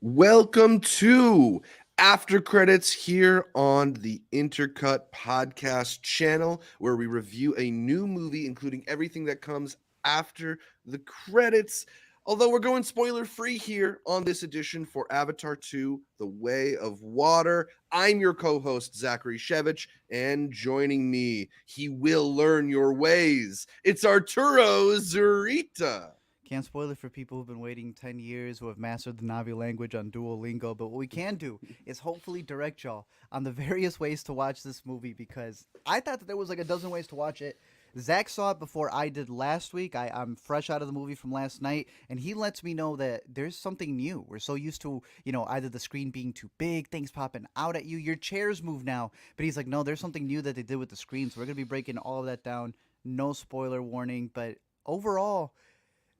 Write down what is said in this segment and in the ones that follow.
Welcome to After Credits here on the Intercut podcast channel, where we review a new movie, including everything that comes after the credits. Although we're going spoiler free here on this edition for Avatar 2 The Way of Water. I'm your co host, Zachary Shevich, and joining me, he will learn your ways. It's Arturo Zurita. Can't spoil it for people who've been waiting 10 years who have mastered the Navi language on Duolingo, but what we can do is hopefully direct y'all on the various ways to watch this movie because I thought that there was like a dozen ways to watch it. Zach saw it before I did last week. I'm fresh out of the movie from last night, and he lets me know that there's something new. We're so used to, either the screen being too big, things popping out at you, your chairs move now. But he's like, no, there's something new that they did with the screen, so we're going to be breaking all of that down. No spoiler warning, but overall,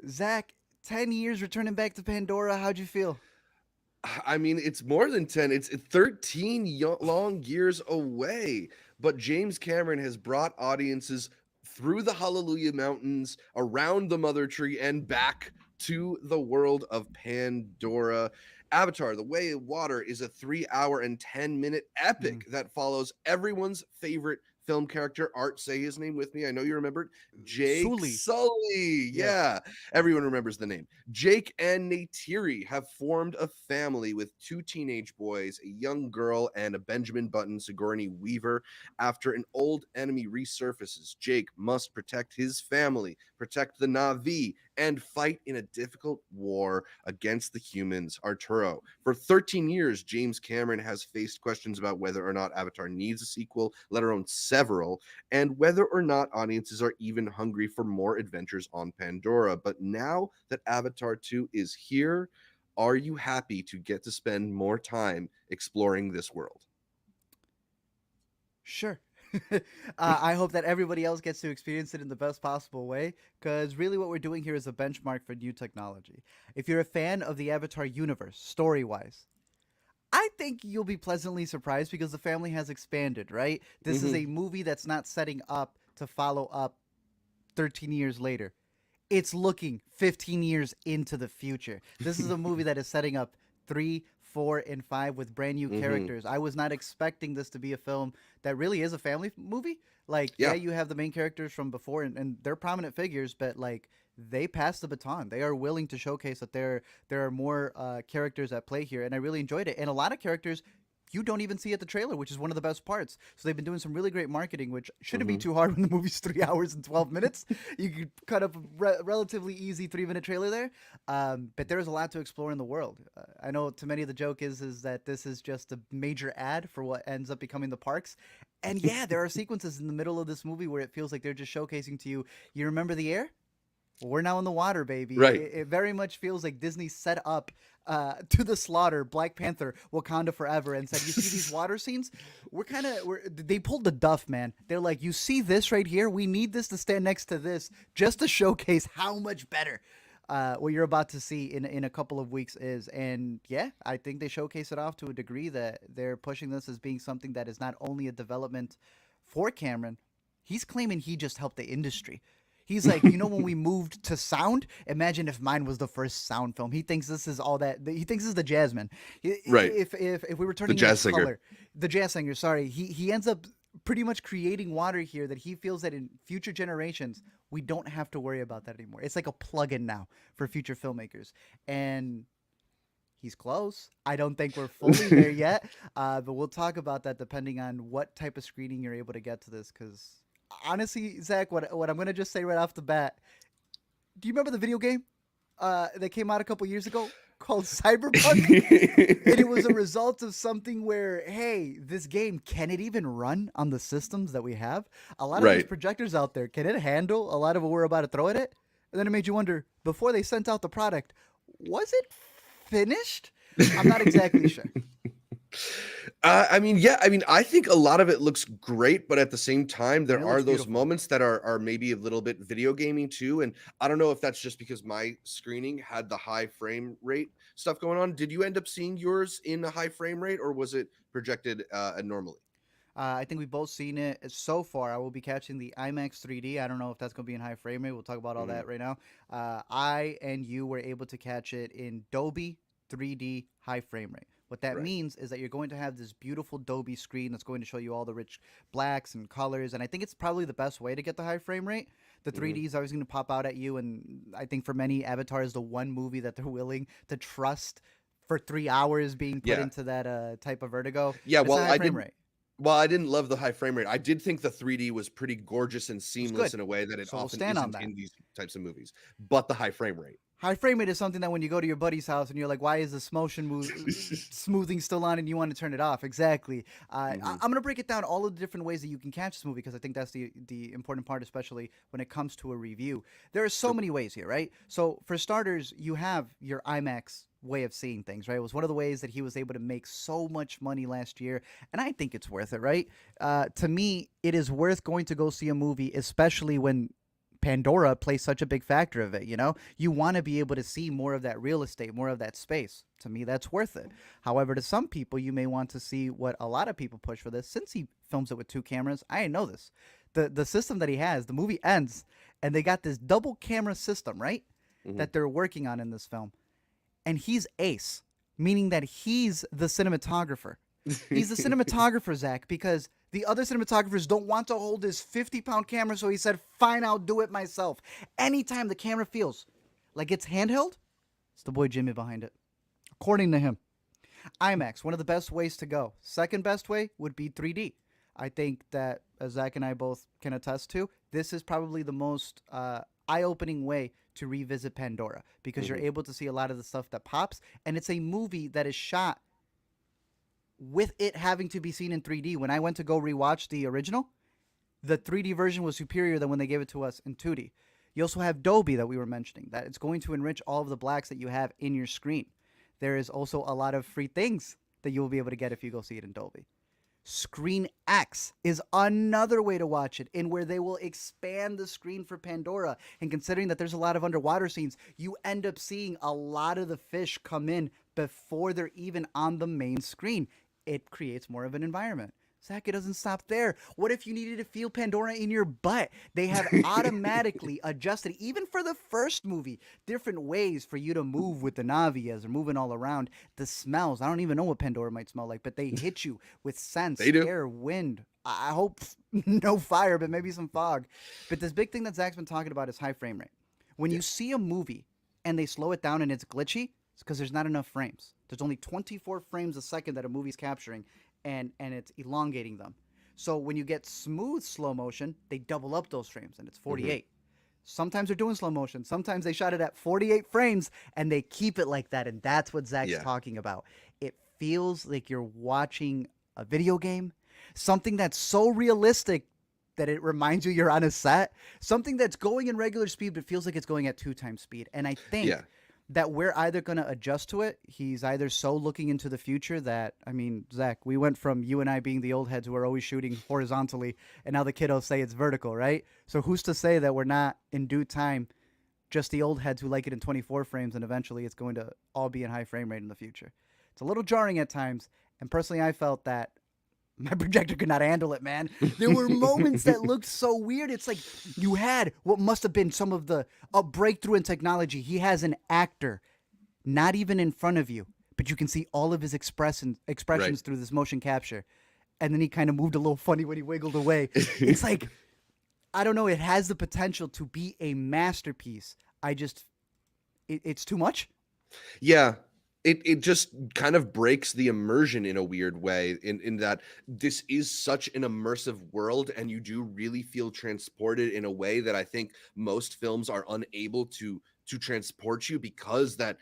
Zach, 10 years returning back to Pandora. How'd you feel? I mean, it's more than 10. It's 13 long years away. But James Cameron has brought audiences through the Hallelujah Mountains, around the Mother Tree, and back to the world of Pandora. Avatar, The Way of Water, is a 3 hour and 10-minute Mm. epic that follows everyone's favorite film character. Art, say his name with me. I know you remember it. Jake Sully. Sully. Yes. Yeah, everyone remembers the name. Jake and Neytiri have formed a family with two teenage boys, a young girl, and a Benjamin Button Sigourney Weaver. After an old enemy resurfaces, Jake must protect his family, protect the Na'vi, and fight in a difficult war against the humans. Arturo. For 13 years, James Cameron has faced questions about whether or not Avatar needs a sequel, let alone several, and whether or not audiences are even hungry for more adventures on Pandora. But now that Avatar 2 is here, are you happy to get to spend more time exploring this world? Sure. I hope that everybody else gets to experience it in the best possible way because really what we're doing here is a benchmark for new technology. If you're a fan of the Avatar universe, story wise, I think you'll be pleasantly surprised because the family has expanded, right? This is Mm-hmm. a movie that's not setting up to follow up 13 years later. It's looking 15 years into the future. This is a movie that is setting up 3, 4, and 5 with brand new Mm-hmm. characters. I was not expecting this to be a film that really is a family movie. Like, yeah, Yeah. you have the main characters from before, and they're prominent figures, but like they passed the baton. They are willing to showcase that there are more characters at play here, and I really enjoyed it. And a lot of characters you don't even see at the trailer, which is one of the best parts. So they've been doing some really great marketing, which shouldn't be Mm-hmm. too hard when the movie's 3 hours and 12 minutes. You could cut up a relatively easy 3 minute trailer there, but there's a lot to explore in the world. I know to many of the joke is that this is just a major ad for what ends up becoming the parks. And yeah, there are sequences in the middle of this movie where it feels like they're just showcasing to you. You remember the air? Well, we're now in the water, baby. Right. It very much feels like Disney set up to the slaughter Black Panther, Wakanda Forever, and said, "You see these water scenes? They pulled the duff, man. They're like, you see this right here? We need this to stand next to this just to showcase how much better." What you're about to see in a couple of weeks is, and yeah, I think they showcase it off to a degree that they're pushing this as being something that is not only a development for Cameron, he's claiming he just helped the industry. He's like, when we moved to sound, imagine if mine was the first sound film. He thinks this is all that. He thinks this is the Jasmine. Right. If we were The turning it jazz into singer. color, the jazz singer. Sorry, he ends up pretty much creating water here that he feels that in future generations we don't have to worry about that anymore. It's like a plug-in now for future filmmakers, and he's close. I don't think we're fully there yet, but we'll talk about that depending on what type of screening you're able to get to this. Because honestly, Zach, what I'm gonna just say right off the bat, do you remember the video game that came out a couple years ago called Cyberpunk? And it was a result of something where, hey, this game, can it even run on the systems that we have? A lot of these Right. projectors out there, can it handle a lot of what we're about to throw at it? And then it made you wonder, before they sent out the product, was it finished? I'm not exactly sure. I mean, yeah, I mean, I think a lot of it looks great, but at the same time, And there it are looks those beautiful. moments that are maybe a little bit video gaming too. And I don't know if that's just because my screening had the high frame rate stuff going on. Did you end up seeing yours in a high frame rate, or was it projected normally? I think we've both seen it so far. I will be catching the IMAX 3D. I don't know if that's going to be in high frame rate. We'll talk about all Mhm. that right now. I and you were able to catch it in Dolby. 3D high frame rate. What that Right. means is that you're going to have this beautiful Dolby screen that's going to show you all the rich blacks and colors. And I think it's probably the best way to get the high frame rate. The Hmm. 3D is always going to pop out at you. And I think for many, Avatar is the one movie that they're willing to trust for 3 hours being put Yeah. into that type of vertigo. Yeah. It's a high frame rate. Well, I didn't love the high frame rate. I did think the 3D was pretty gorgeous and It was seamless good. in a way that it So we'll often stand on isn't that. in these types of movies. But the high frame rate. High frame rate is something that when you go to your buddy's house and you're like, why is this motion smoothing still on and you want to turn it off? Exactly. Hmm. I'm going to break it down all of the different ways that you can catch this movie because I think that's the important part, especially when it comes to a review. There are so many ways here, right? So, for starters, you have your IMAX way of seeing things, right? It was one of the ways that he was able to make so much money last year, and I think it's worth it, right? To me, it is worth going to go see a movie, especially when Pandora plays such a big factor of it, you know? You want to be able to see more of that real estate, more of that space. To me, that's worth it. However, to some people, you may want to see what a lot of people push for this. Since he films it with two cameras, I didn't know this. The system that he has, the movie ends, and they got this double camera system, right? Hmm. That they're working on in this film. And he's ace, meaning that he's the cinematographer. He's the cinematographer, Zach, because the other cinematographers don't want to hold this 50-pound camera, so he said, fine, I'll do it myself. Anytime the camera feels like it's handheld, it's the boy Jimmy behind it, according to him. IMAX, one of the best ways to go. Second best way would be 3D. I think that, as Zach and I both can attest to, this is probably the most eye-opening way to revisit Pandora because you're Hmm. able to see a lot of the stuff that pops, and it's a movie that is shot with it having to be seen in 3D. When I went to go rewatch the original, the 3D version was superior than when they gave it to us in 2D. You also have Dolby that we were mentioning, that it's going to enrich all of the blacks that you have in your screen. There is also a lot of free things that you will be able to get if you go see it in Dolby. Screen X is another way to watch it, in where they will expand the screen for Pandora. And considering that there's a lot of underwater scenes, you end up seeing a lot of the fish come in before they're even on the main screen. It creates more of an environment. Zach, it doesn't stop there. What if you needed to feel Pandora in your butt? They have automatically adjusted, even for the first movie, different ways for you to move with the Navi as they're moving all around. The smells, I don't even know what Pandora might smell like, but they hit you with scents, They do. air, wind. I hope no fire, but maybe some fog. But this big thing that Zach's been talking about is high frame rate. When you see a movie and they slow it down and it's glitchy, it's because there's not enough frames. There's only 24 frames a second that a movie's capturing, and it's elongating them. So when you get smooth slow motion, they double up those frames, and it's Hmm. 48. Sometimes they're doing slow motion. Sometimes they shot it at 48 frames, and they keep it like that, and that's what Zach's Yeah. talking about. It feels like you're watching a video game, something that's so realistic that it reminds you you're on a set, something that's going in regular speed but feels like it's going at 2 times speed. And I think Yeah. that we're either going to adjust to it. He's either so looking into the future that, I mean, Zach, we went from you and I being the old heads who are always shooting horizontally, and now the kiddos say it's vertical, right? So who's to say that we're not in due time just the old heads who like it in 24 frames, and eventually it's going to all be in high frame rate in the future? It's a little jarring at times, and personally, I felt that my projector could not handle it, man. There were moments that looked so weird. It's like you had what must have been some of the a breakthrough in technology. He has an actor not even in front of you, but you can see all of his expressions Right. through this motion capture. And then he kind of moved a little funny when he wiggled away. It's like, I don't know, it has the potential to be a masterpiece. It's too much. Yeah. It just kind of breaks the immersion in a weird way, in that this is such an immersive world, and you do really feel transported in a way that I think most films are unable to transport you, because that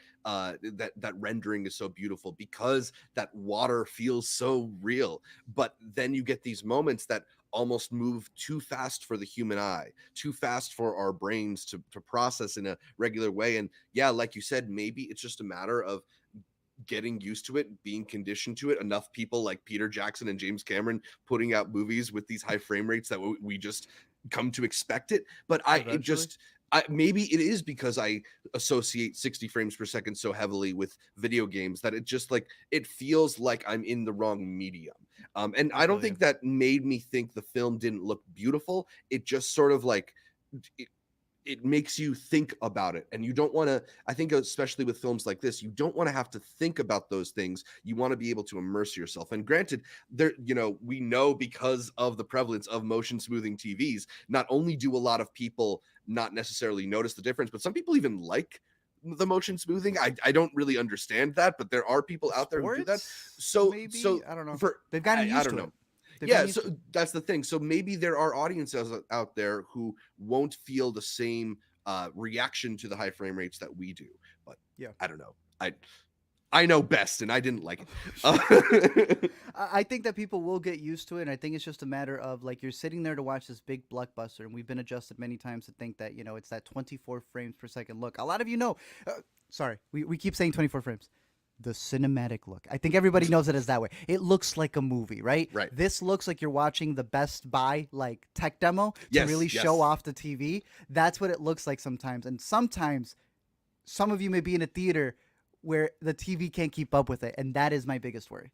rendering is so beautiful, because that water feels so real. But then you get these moments that almost move too fast for the human eye, too fast for our brains to process in a regular way. And yeah, like you said, maybe it's just a matter of getting used to it, being conditioned to it. Enough people like Peter Jackson and James Cameron putting out movies with these high frame rates that we just come to expect it. But Eventually. maybe it is because I associate 60 frames per second so heavily with video games that it just like it feels like I'm in the wrong medium. And I I don't feel you. think that made me think the film didn't look beautiful. It just sort of like it makes you think about it, and you don't want to, I think especially with films like this, you don't want to have to think about those things. You want to be able to immerse yourself. And granted, there, we know, because of the prevalence of motion smoothing TVs, not only do a lot of people not necessarily notice the difference, but some people even like the motion smoothing. I don't really understand that, but there are people out there who do that. So maybe, I don't know. for They've gotten used I don't to know. it. They've Yeah, gotten used so to it. that's the thing. So maybe there are audiences out there who won't feel the same reaction to the high frame rates that we do. But Yeah. I don't know. I know best, and I didn't like it. I think that people will get used to it, and I think it's just a matter of, like, you're sitting there to watch this big blockbuster, and we've been adjusted many times to think that, it's that 24 frames per second look. A lot of sorry, we keep saying 24 frames. The cinematic look. I think everybody knows it as that way. It looks like a movie, right? Right. This looks like you're watching the Best Buy like tech demo to really show off the TV. That's what it looks like sometimes. And sometimes some of you may be in a theater where the TV can't keep up with it, and that is my biggest worry.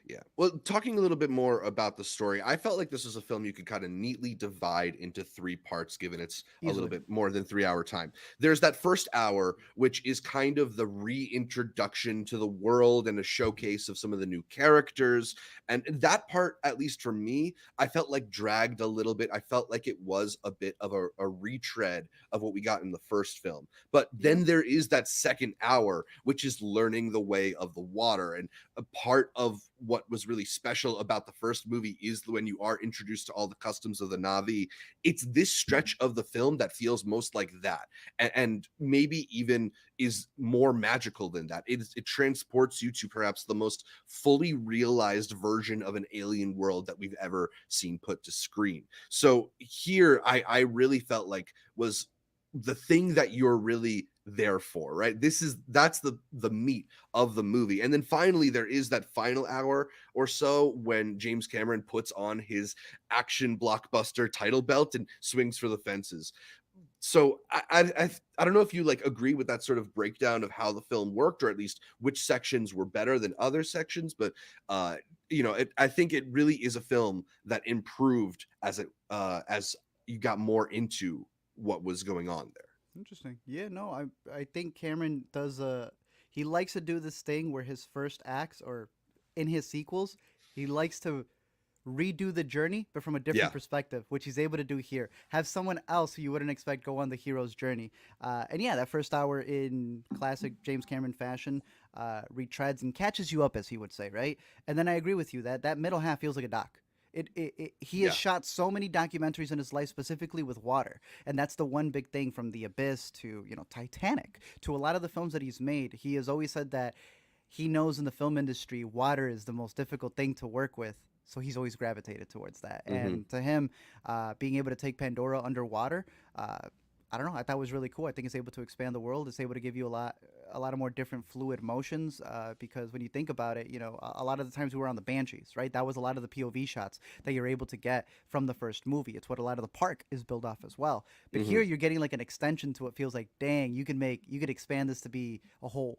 Yeah. Well, talking a little bit more about the story, I felt like this was a film you could kind of neatly divide into 3 parts, given it's a little bit more than 3-hour time. There's that first hour, which is kind of the reintroduction to the world and a showcase of some of the new characters. And that part, at least for me, I felt like dragged a little bit. I felt like it was a bit of a retread of what we got in the first film. But then there is that second hour, which is learning the way of the water. And a part of what was really special about the first movie is when you are introduced to all the customs of the Na'vi. It's this stretch of the film that feels most like that, and maybe even is more magical than that. It transports you to perhaps the most fully realized version of an alien world that we've ever seen put to screen. So here, I really felt like was the thing that you're really there for, right? That's the meat of the movie. And then finally there is that final hour or so when James Cameron puts on his action blockbuster title belt and swings for the fences. So I don't know if you like agree with that sort of breakdown of how the film worked, or at least which sections were better than other sections, but I think it really is a film that improved as you got more into what was going on there. Interesting. Yeah, no, I think Cameron does he likes to do this thing where his first acts, or in his sequels, he likes to redo the journey but from a different perspective, which he's able to do here. Have someone else who you wouldn't expect go on the hero's journey. And yeah, that first hour in classic James Cameron fashion retreads and catches you up, as he would say, right? And then I agree with you that middle half feels like a doc. He has shot so many documentaries in his life, specifically with water, and that's the one big thing, from The Abyss to Titanic to a lot of the films that he's made. He has always said that he knows in the film industry water is the most difficult thing to work with, so he's always gravitated towards that. And to him, being able to take Pandora underwater, I don't know, I thought it was really cool. I think it's able to expand the world. It's able to give you a lot of more different fluid motions, because when you think about it, a lot of the times we were on the Banshees, right? That was a lot of the POV shots that you're able to get from the first movie. It's what a lot of the park is built off as well. But here you're getting like an extension to it. Feels like, dang, you could expand this to be a whole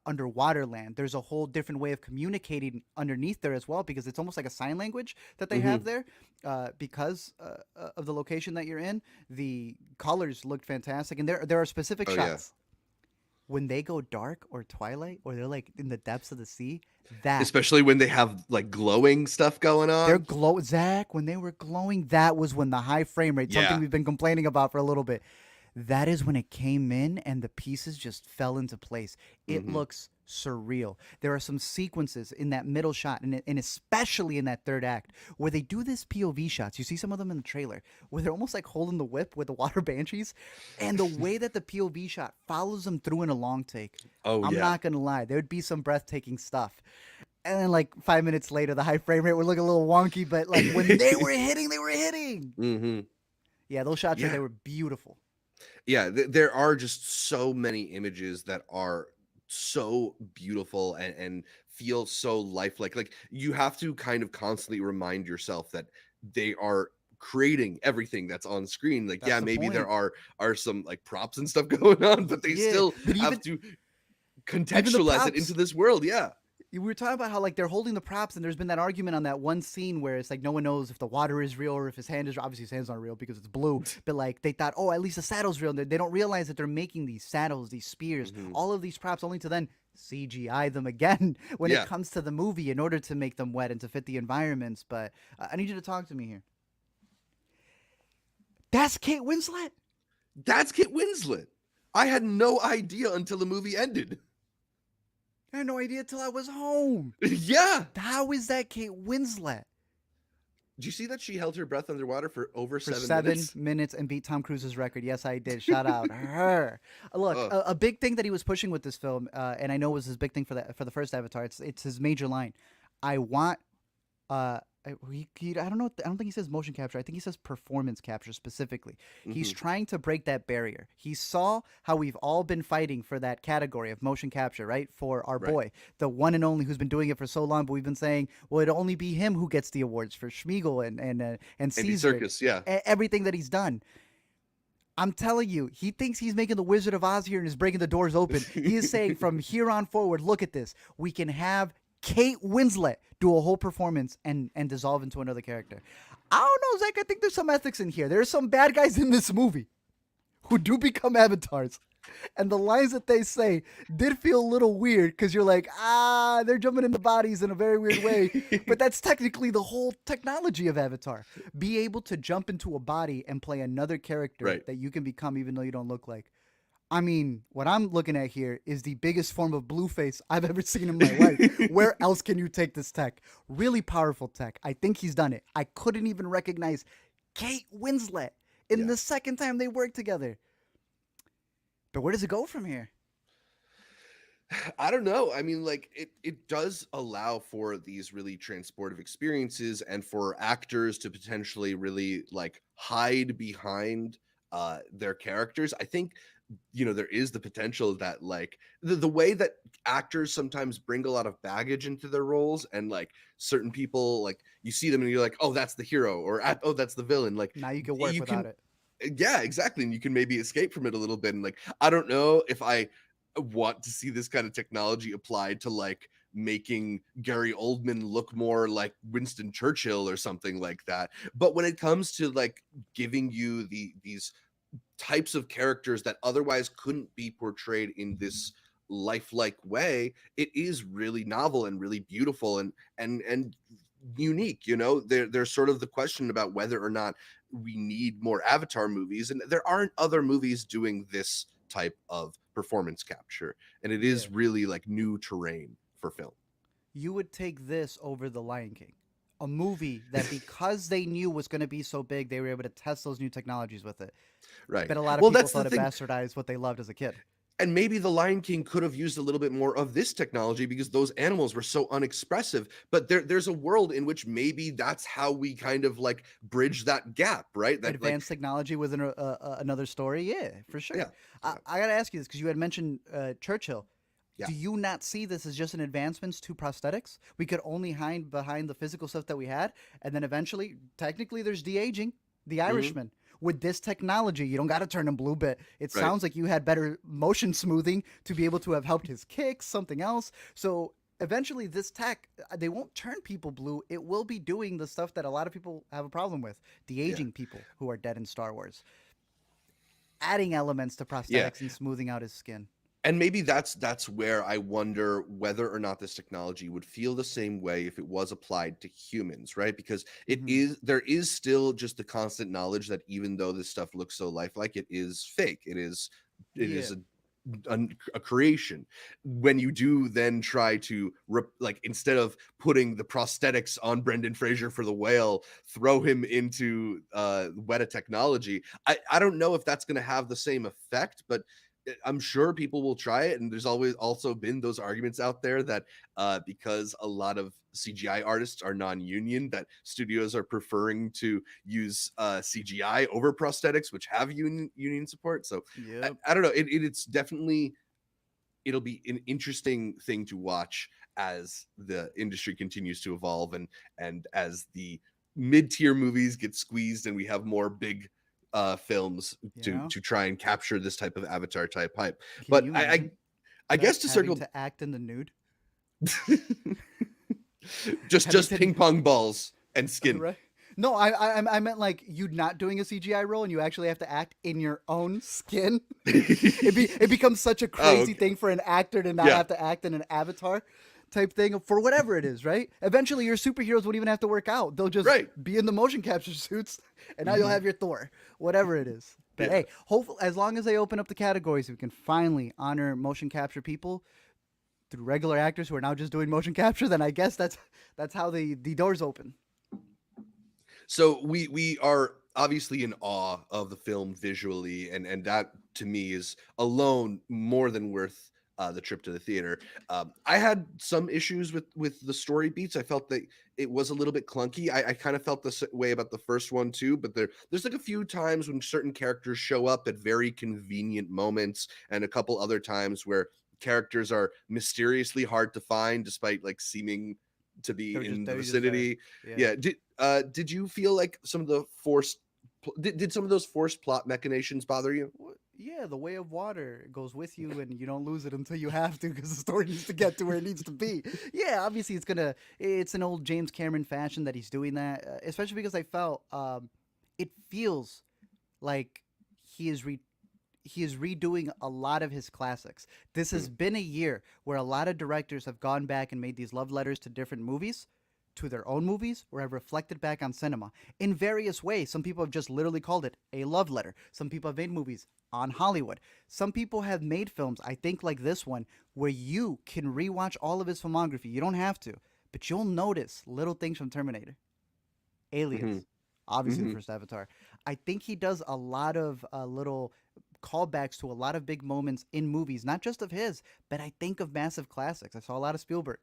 underwater land. There's a whole different way of communicating underneath there as well, because it's almost like a sign language that they have there, because of the location that you're in. The colors looked fantastic, and there are specific shots when they go dark or twilight, or they're like in the depths of the sea. That, especially when they have like glowing stuff going on. They're Zach, when they were glowing, that was when the high frame rate, something we've been complaining about for a little bit, that is when it came in and the pieces just fell into place. It looks surreal. There are some sequences in that middle shot, and especially in that third act, where they do this POV shots. You see some of them in the trailer, where they're almost like holding the whip with the water banshees, and the way that the POV shot follows them through in a long take. I'm not going to lie. There would be some breathtaking stuff. And then like 5 minutes later, the high frame rate would look a little wonky, but like when they were hitting, they were hitting. Yeah, those shots right there were beautiful. Yeah, there are just so many images that are so beautiful and feel so lifelike. Like, you have to kind of constantly remind yourself that they are creating everything that's on screen. Like, That's the maybe point. there are some like props and stuff going on, but they still but have to contextualize it into this world. we were talking about how like they're holding the props, and there's been that argument on that one scene where it's like no one knows if the water is real or if his hand is obviously his hand's not real because it's blue. But like they thought, oh, at least the saddle's real. And they don't realize that they're making these saddles, these spears, Mhm. all of these props, only to then CGI them again when it Yeah, comes to the movie in order to make them wet and to fit the environments. But I need you to talk to me here. That's Kate Winslet. that's Kate Winslet. I had no idea until the movie ended. I had no idea till I was home. Yeah. How is that Kate Winslet? Did you see that she held her breath underwater for over For 7 minutes? minutes and beat Tom Cruise's record. Yes, I did. Shout out her. Look, Ugh. a big thing that he was pushing with this film, and I know was his big thing for the first Avatar. It's his major line. I want. I don't know. I don't think he says motion capture. I think he says performance capture specifically. He's Mhm. trying to break that barrier. He saw how we've all been fighting for that category of motion capture, right? For our Right. boy, the one and only who's been doing it for so long. But we've been saying, well, it'll only be him who gets the awards for Schmiegel and Andy Caesar, Serkis, yeah. everything that he's done. I'm telling you, he thinks he's making the Wizard of Oz here and is breaking the doors open. He is saying from here on forward, look at this. We can have Kate Winslet do a whole performance and dissolve into another character. I don't know, Zach. I think there's some ethics in here. There's some bad guys in this movie who do become avatars. And the lines that they say did feel a little weird because you're like, they're jumping into bodies in a very weird way. But that's technically the whole technology of Avatar. Be able to jump into a body and play another character Right. that you can become even though you don't look like. I mean, what I'm looking at here is the biggest form of blueface I've ever seen in my life. Where else can you take this tech? Really powerful tech. I think he's done it. I couldn't even recognize Kate Winslet in Yeah. the second time they worked together. But where does it go from here? I don't know. I mean, like it does allow for these really transportive experiences and for actors to potentially really like hide behind their characters. I think there is the potential that like the way that actors sometimes bring a lot of baggage into their roles, and like certain people, like you see them and you're like, oh, that's the hero, or oh, that's the villain. Like Now you can work you without can it. yeah, exactly, and you can maybe escape from it a little bit. And like I don't know if I want to see this kind of technology applied to like making Gary Oldman look more like Winston Churchill or something like that. But when it comes to like giving you these types of characters that otherwise couldn't be portrayed in this lifelike way, it is really novel and really beautiful and unique. There's sort of the question about whether or not we need more Avatar movies, and there aren't other movies doing this type of performance capture, and it Yeah. is really like new terrain for film. You would take this over The Lion King, a movie that because they knew was going to be so big, they were able to test those new technologies with it. Right. But a lot of Well, people that's the thought it thing. bastardized what they loved as a kid. And maybe the Lion King could have used a little bit more of this technology because those animals were so unexpressive. But there's a world in which maybe that's how we kind of like bridge that gap, right? That like Advanced technology within another story, yeah, for sure. yeah, I got to ask you this because you had mentioned Churchill. yeah. Do you not see this as just an advancements to prosthetics? We could only hide behind the physical stuff that we had, and then eventually, technically, there's de-aging. The Mhm. Irishman. With this technology, you don't got to turn him blue, but it Right. sounds like you had better motion smoothing to be able to have helped his kicks, something else. So eventually, this tech, they won't turn people blue. It will be doing the stuff that a lot of people have a problem with, Yeah. de-aging people who are dead in Star Wars, adding elements to Yeah. prosthetics and smoothing out his skin. And maybe that's where I wonder whether or not this technology would feel the same way if it was applied to humans, right? Because Mhm. there is still just the constant knowledge that even though this stuff looks so lifelike, it is fake. It is Yeah. a creation. When you do then try to like instead of putting the prosthetics on Brendan Fraser for the whale, throw him into Weta technology. I don't know if that's going to have the same effect, but I'm sure people will try it. And there's always also been those arguments out there that because a lot of CGI artists are non-union, that studios are preferring to use CGI over prosthetics, which have union support. So Yep. I don't know. It's definitely it'll be an interesting thing to watch as the industry continues to evolve and as the mid-tier movies get squeezed and we have more big films to Yeah. try and capture this type of Avatar type hype. Can But you I imagine I guess Zach to having circle to act in the nude? Have you just said ping pong balls and skin. right? No, I meant like you not doing a CGI role and you actually have to act in your own skin. It becomes such a Oh, crazy okay. thing for an actor to not Yeah, have to act in an avatar type thing for whatever it is, right? Eventually, your superheroes won't even have to work out; they'll just right. be in the motion capture suits, and now you'll Hmm. have your Thor, whatever it is. But Yeah. hey, hopefully, as long as they open up the categories, we can finally honor motion capture people through regular actors who are now just doing motion capture. Then I guess that's how the doors open. So we are obviously in awe of the film visually, and that to me is alone more than worth the trip to the theater. I had some issues with the story beats. I felt that it was a little bit clunky. I kind of felt this way about the first one too, but there's like a few times when certain characters show up at very convenient moments, and a couple other times where characters are mysteriously hard to find despite like seeming to be in the They were just there. vicinity. Yeah. Yeah. Did you feel like some of the did some of those forced plot machinations bother you? Yeah, the way of water goes with you, and you don't lose it until you have to, because the story needs to get to where it needs to be. Yeah, obviously it's an old James Cameron fashion that he's doing that, especially because I felt it feels like he is he is redoing a lot of his classics. This has Mm, been a year where a lot of directors have gone back and made these love letters to different movies, to their own movies, or have reflected back on cinema in various ways. Some people have just literally called it a love letter. Some people have made movies on Hollywood. Some people have made films, I think like this one, where you can rewatch all of his filmography. You don't have to, but you'll notice little things from Terminator, mhm, Aliens, obviously the mhm. first Avatar. I think he does a lot of little callbacks to a lot of big moments in movies, not just of his, but I think of massive classics. I saw a lot of Spielberg,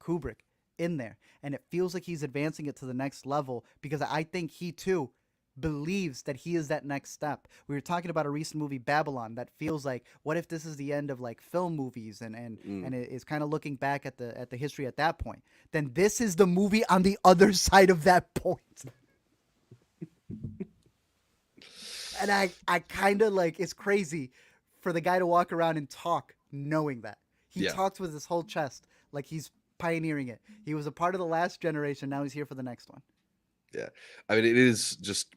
Kubrick in there, and it feels like he's advancing it to the next level because I think he too believes that he is that next step. We were talking about a recent movie, Babylon, that feels like what if this is the end of like film movies Mm. and it is kind of looking back at the history at that point. Then this is the movie on the other side of that point. And I kind of like it's crazy for the guy to walk around and talk knowing that he Yeah, talks with his whole chest like he's pioneering it. He was a part of the last generation. Now he's here for the next one. yeah. I mean, it is just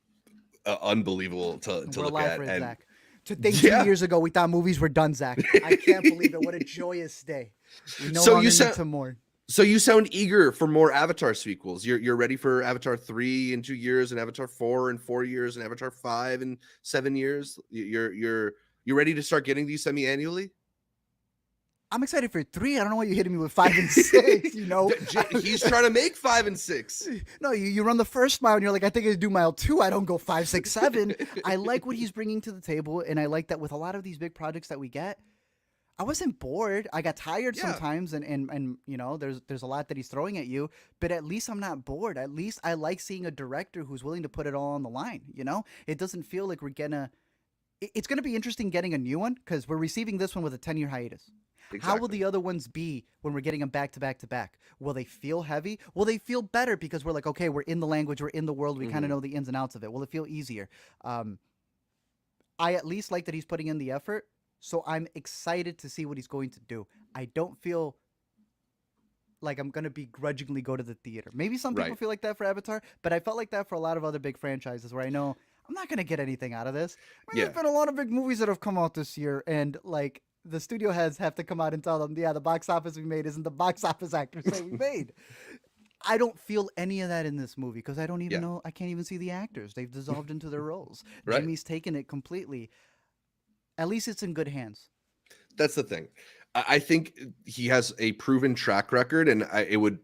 unbelievable to We're look alive at, for it, and Zach. To think two yeah. years ago we thought movies were done, Zach. I can't believe it. What a joyous day. We no so you longer need sound to mourn. so you sound eager for more Avatar sequels. You're ready for Avatar 3 in 2 years, and Avatar 4 in 4 years, and Avatar 5 in 7 years. You're ready to start getting these semi-annually. I'm excited for three. I don't know why you're hitting me with five and six. You know, He's trying to make 5 and 6. no, you run the first mile and you're like, I think I do mile two. I don't go five, six, seven. I like what he's bringing to the table, and I like that with a lot of these big projects that we get. I wasn't bored. I got tired Yeah, sometimes, and you know, there's a lot that he's throwing at you, but at least I'm not bored. At least I like seeing a director who's willing to put it all on the line. You know, it doesn't feel like we're gonna. It's gonna be interesting getting a new one because we're receiving this one with a 10-year hiatus. How will exactly. the other ones be when we're getting them back to back to back? Will they feel heavy? Will they feel better because we're like, okay, we're in the language, we're in the world, we kind of Hmm. know the ins and outs of it? Will it feel easier? Um, I at least like that he's putting in the effort, so I'm excited to see what he's going to do. I don't feel like I'm gonna begrudgingly go to the theater. Maybe some people Right. feel like that for Avatar, but I felt like that for a lot of other big franchises where I know I'm not gonna get anything out of this. I mean, there's Yeah. been a lot of big movies that have come out this year, and like the studio heads have to come out and tell them, yeah, the box office we made isn't the box office actors say we made. I don't feel any of that in this movie because I don't even Yeah. know. I can't even see the actors. They've dissolved into their roles. Right. Jimmy's taken it completely. At least it's in good hands. That's the thing. I think he has a proven track record, and it would,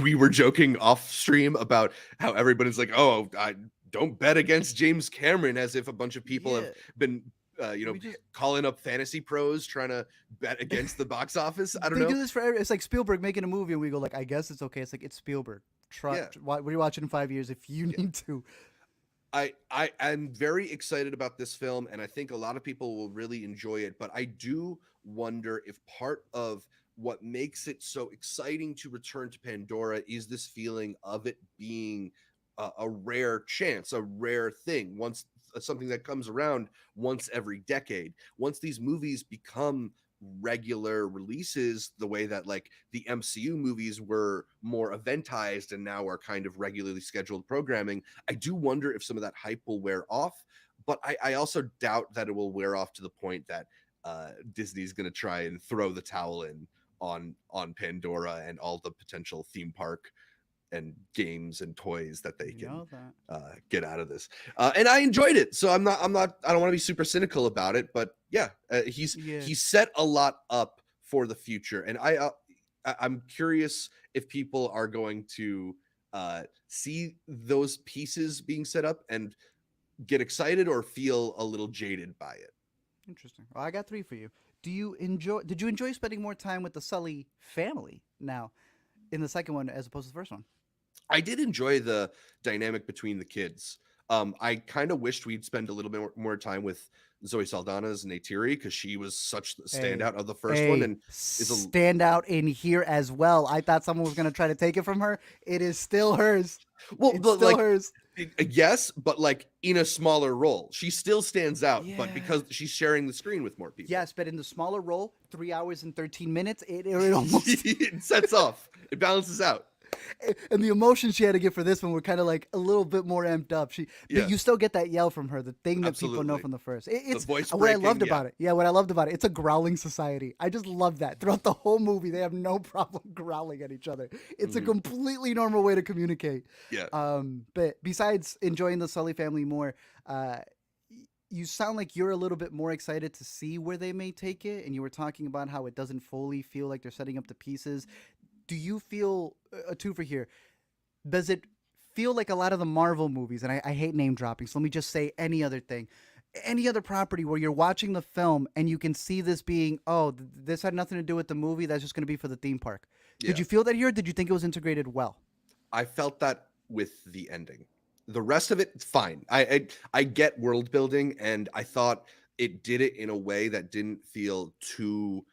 we were joking off stream about how everybody's like, "Oh, I don't bet against James Cameron," as if a bunch of people have Yeah, been, we just calling up fantasy pros trying to bet against the box office. I don't they know. do this for it's like Spielberg making a movie and we go like, I guess it's okay. It's like it's Spielberg. Try Yeah. rewatch it in 5 years if you Yeah. need to. I am very excited about this film, and I think a lot of people will really enjoy it. But I do wonder if part of what makes it so exciting to return to Pandora is this feeling of it being a rare chance, a rare thing. Once something that comes around once every decade. Once these movies become regular releases the way that like the MCU movies were more eventized and now are kind of regularly scheduled programming, I do wonder if some of that hype will wear off. But I also doubt that it will wear off to the point that Disney's going to try and throw the towel in on Pandora and all the potential theme park and games and toys that they can get out of this. And I enjoyed it, so I don't want to be super cynical about it, but yeah, he's set a lot up for the future, and I'm curious if people are going to see those pieces being set up and get excited or feel a little jaded by it. Interesting. Well, I got 3 for you. Did you enjoy spending more time with the Sully family now in the second one as opposed to the first one? I did enjoy the dynamic between the kids. I kind of wished we'd spend a little bit more time with Zoe Saldana's Neytiri because she was such the standout of the first one, and is a standout in here as well. I thought someone was going to try to take it from her. It is still hers. Well, it's but still like hers. Yes, but like in a smaller role, she still stands out. But because she's sharing the screen with more people. Yes, but in the smaller role, 3 hours and 13 minutes, it almost it sets off. It balances out. And the emotions she had to give for this one were kind of like a little bit more amped up. But you still get that yell from her, the thing that people know from the first. It's the voice what I loved breaking, about it. Yeah, what I loved about it. It's a growling society. I just love that. Throughout the whole movie, they have no problem growling at each other. It's a completely normal way to communicate. Yeah. But besides enjoying the Sully family more, you sound like you're a little bit more excited to see where they may take it. And you were talking about how it doesn't fully feel like they're setting up the pieces. Do you feel a 2 for here? Does it feel like a lot of the Marvel movies? And I hate name dropping, so let me just say any other thing, any other property where you're watching the film and you can see this being, this had nothing to do with the movie. That's just going to be for the theme park. Yeah. Did you feel that here? Or did you think it was integrated well? I felt that with the ending. The rest of it, fine. I get world building, and I thought it did it in a way that didn't feel too.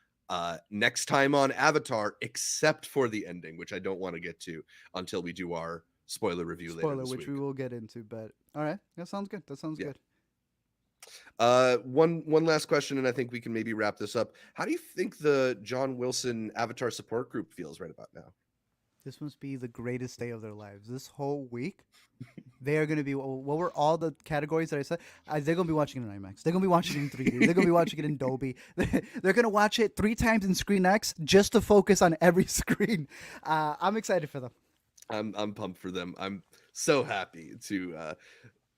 Next time on Avatar, except for the ending, which I don't want to get to until we do our spoiler review later this week. We will get into, but all right, that sounds good. Good. One last question, and I think we can maybe wrap this up. How do you think the John Wilson Avatar support group feels right about now? This must be the greatest day of their lives. This whole week, they are going to be, what were all the categories that I said? They're going to be watching it in IMAX. They're going to be watching it in 3D. They're going to be watching it in Dolby. They're going to watch it 3 times in Screen X just to focus on every screen. I'm excited for them. I'm pumped for them. I'm so happy to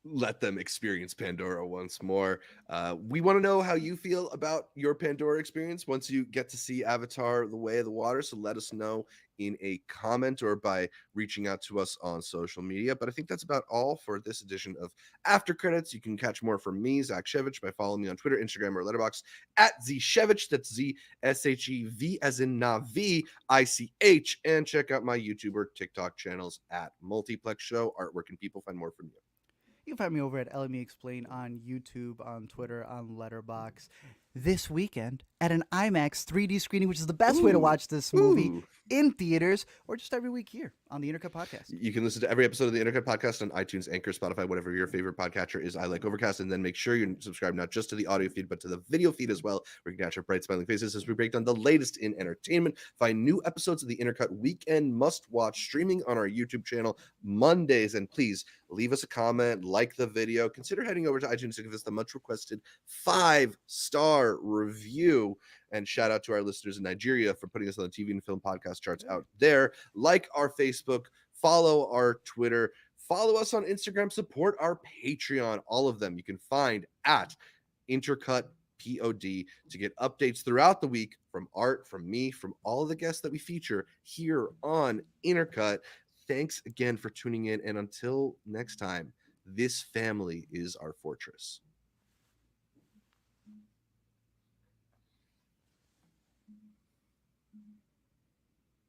let them experience Pandora once more. We want to know how you feel about your Pandora experience once you get to see Avatar: The Way of the Water. So let us know in a comment or by reaching out to us on social media. But I think that's about all for this edition of After Credits. You can catch more from me, Zach Shevich, by following me on Twitter, Instagram, or Letterboxd at ZShevich. That's ZSHEV as in Navi-ICH. And check out my YouTube or TikTok channels at Multiplex Show. Art, where can people find more from you? You can find me over at LME Explain on YouTube, on Twitter, on Letterboxd. This weekend at an IMAX 3D screening, which is the best way to watch this movie in theaters, or just every week here on the Intercut Podcast. You can listen to every episode of the Intercut Podcast on iTunes, Anchor, Spotify, whatever your favorite podcatcher is. I like Overcast, and then make sure you subscribe not just to the audio feed, but to the video feed as well, where you can catch our bright smiling faces as we break down the latest in entertainment. Find new episodes of the Intercut Weekend Must Watch streaming on our YouTube channel Mondays, and please leave us a comment, like the video, consider heading over to iTunes to give us the much requested 5-star review, and shout out to our listeners in Nigeria for putting us on the TV and film podcast charts out there. Like our Facebook, follow our Twitter, follow us on Instagram, support our Patreon, all of them you can find at Intercut Pod to get updates throughout the week from Art, from me, from all of the guests that we feature here on Intercut. Thanks again for tuning in, and until next time, this family is our fortress.